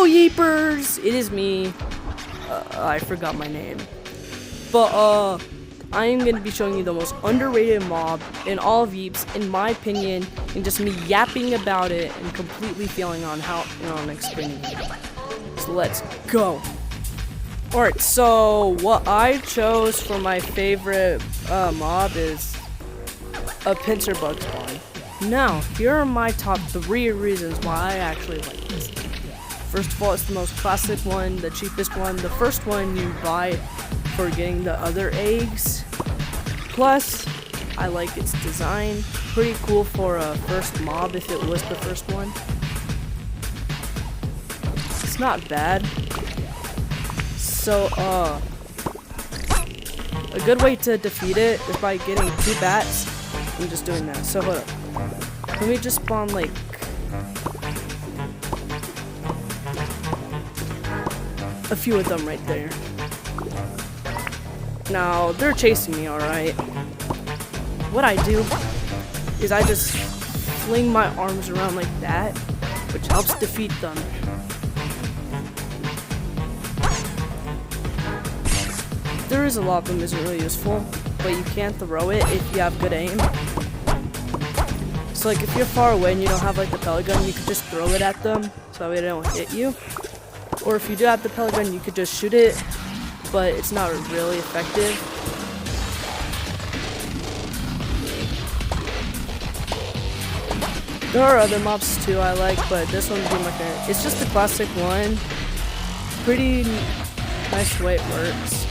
Hello, Yeepers! It is me. I forgot my name. But, I am going to be showing you the most underrated mob in all of YEEPS, in my opinion, and just me yapping about it and completely feeling on how, on explaining it. So let's go. Alright, so what I chose for my favorite mob is a pincer bug spawn. Now, here are my top 3 reasons why I actually like this. First of all, it's the most classic one, the cheapest one, the first one you buy for getting the other eggs. Plus, I like its design. Pretty cool for a first mob if it was the first one. It's not bad. So, a good way to defeat it is by getting 2 bats and just doing that. So, hold up. Let me just spawn, like, a few of them right there. Now, they're chasing me, alright. What I do is I just fling my arms around like that, which helps defeat them. There is a lot of them isn't really useful, but you can throw it if you have good aim. So like if you're far away and you don't have like the pellet gun, you could just throw it at them so that way they don't hit you. Or if you do have the pellet gun, you could just shoot it, but it's not really effective. There are other mobs too I like, but this one would be my favorite. It's just the classic one. Pretty nice the way it works.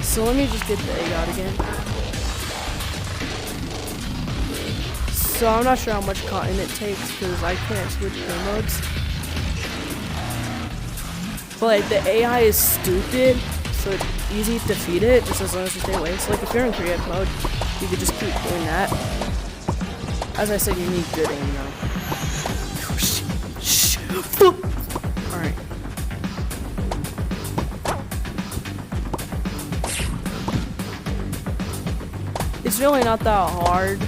So let me just get the egg out again. So I'm not sure how much cotton it takes because I can't switch game modes. But like, the AI is stupid, so it's easy to defeat it just as long as you stay away. So like if you're in creative mode, you could just keep doing that. As I said, you need good aim though. Alright. It's really not that hard.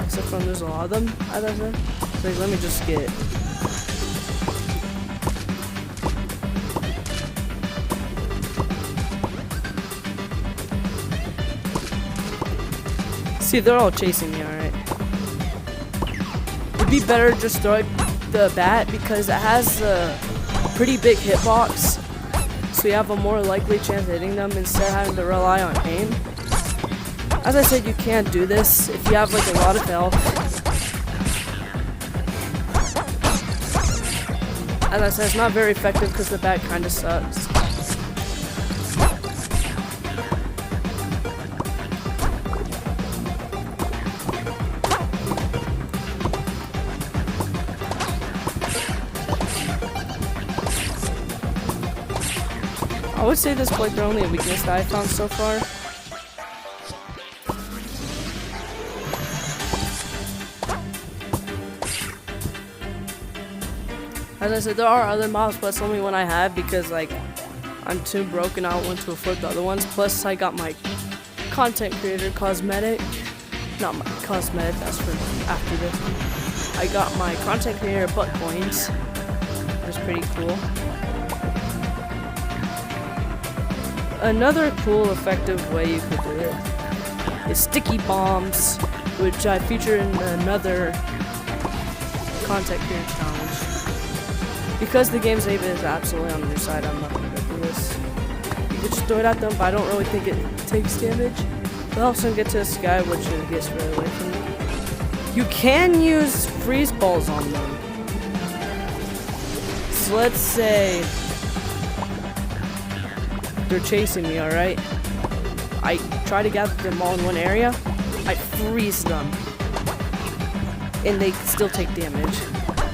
Except for there's a lot of them, as I said. So like, let me just get... See, they're all chasing me, alright. It'd be better just throw the bat because it has a pretty big hitbox. So you have a more likely chance of hitting them instead of having to rely on aim. As I said, you can't do this if you have like a lot of health. As I said, it's not very effective because the bat kind of sucks. I would say this is like the only weakness that I found so far. As I said, there are other mobs, but it's only one I have because like I'm too broke and I don't want to afford the other ones. Plus I got my content creator cosmetic. Not my cosmetic, that's for after this. I got my content creator butt coins. Which is pretty cool. Another cool, effective way you could do it is sticky bombs, which I feature in another content creator challenge. Because the game's aim is absolutely on your side, I'm not going to do this. You can just throw it at them, but I don't really think it takes damage. It helps them get to the sky, which it gets really away from them. You can use freeze balls on them. So let's say they're chasing me, alright? I try to gather them all in one area. I freeze them. And they still take damage.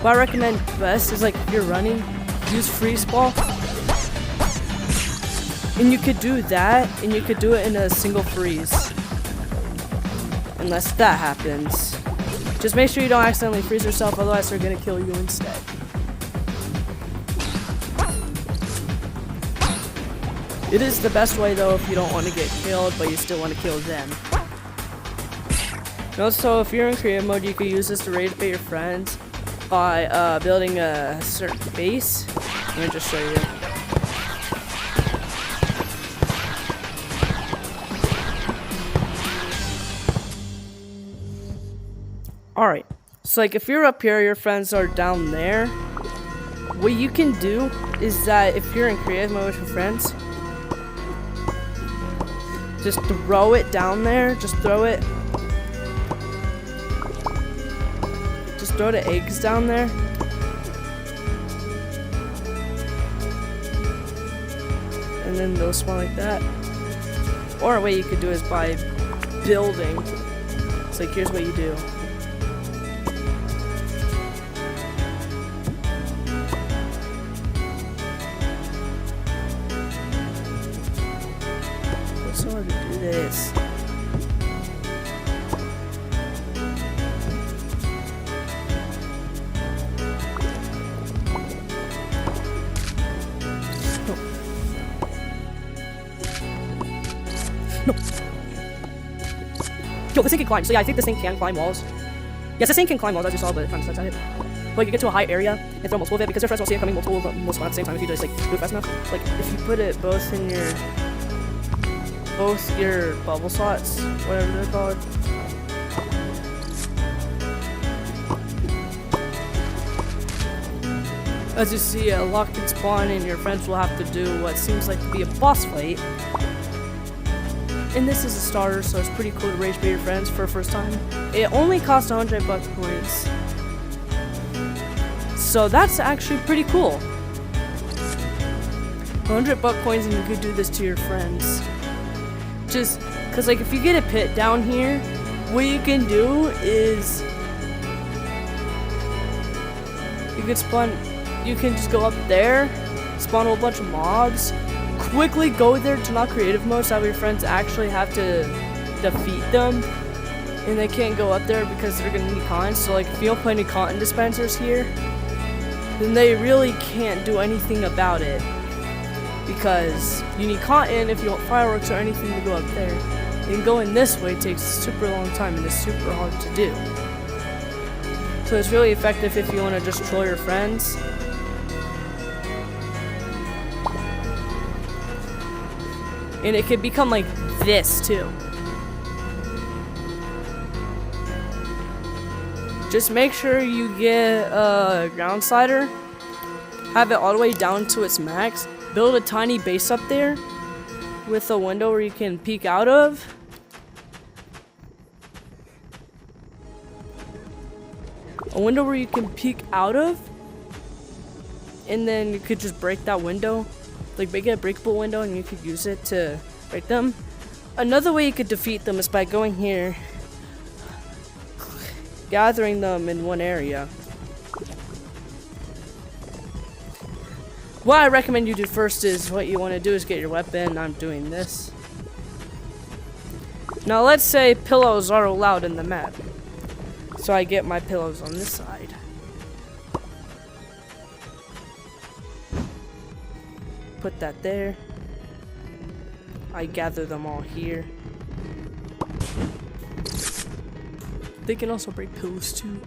What I recommend best is like if you're running, use freeze ball. And you could do that, and you could do it in a single freeze. Unless that happens. Just make sure you don't accidentally freeze yourself, otherwise they're gonna kill you instead. It is the best way though if you don't want to get killed, but you still want to kill them. And also, if you're in creative mode, you can use this to raid bait your friends. by building a certain base. Let me just show you. Alright, so like if you're up here, your friends are down there, what you can do is that if you're in creative mode with your friends, just throw it down there, just throw it. Just throw the eggs down there. And then they'll spawn like that. Or a way you could do is by building. It's like, here's what you do. It's so hard to do this. No. Yo, this thing can climb. So yeah, I think this thing can climb walls. Yes, this thing can climb walls, as you saw, but it kind of sucks at it. But you get to a high area and throw multiple of it, because your friends will see it coming multiple at the same time if you just like do it fast enough. Like if you put it both in your bubble slots, whatever they're called. As you see, a lock can spawn and your friends will have to do what seems like to be a boss fight. And this is a starter, so it's pretty cool to rage bait your friends for a first time. It only costs 100 buck points. So that's actually pretty cool. 100 buck coins and you could do this to your friends. Just, cause like if you get a pit down here, what you can do is you can just go up there, spawn a whole bunch of mobs, quickly go there to not creative mode so that your friends actually have to defeat them, and they can't go up there because they're gonna need coins. So like if you don't put any cotton dispensers here, then they really can't do anything about it, because you need cotton if you want fireworks or anything to go up there. And going this way takes a super long time and is super hard to do. So it's really effective if you want to just troll your friends. And it could become like this too. Just make sure you get a ground slider, have it all the way down to its max, build a tiny base up there with a window where you can peek out of. A window where you can peek out of, and then you could just break that window. Like make it a breakable window and you could use it to break them. Another way you could defeat them is by going here, gathering them in one area. What I recommend you do first is, what you want to do is get your weapon. I'm doing this. Now let's say pillows are allowed in the map. So I get my pillows on this side. Put that there. I gather them all here. They can also break pillows too.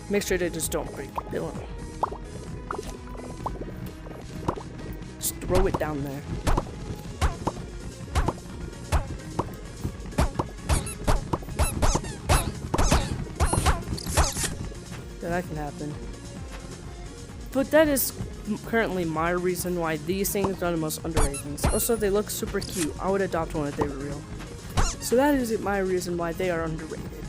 Make sure they just don't break your pillow. Just throw it down there. That can happen. But that is currently my reason why these things are the most underrated things. Also, they look super cute. I would adopt one if they were real. So that is my reason why they are underrated.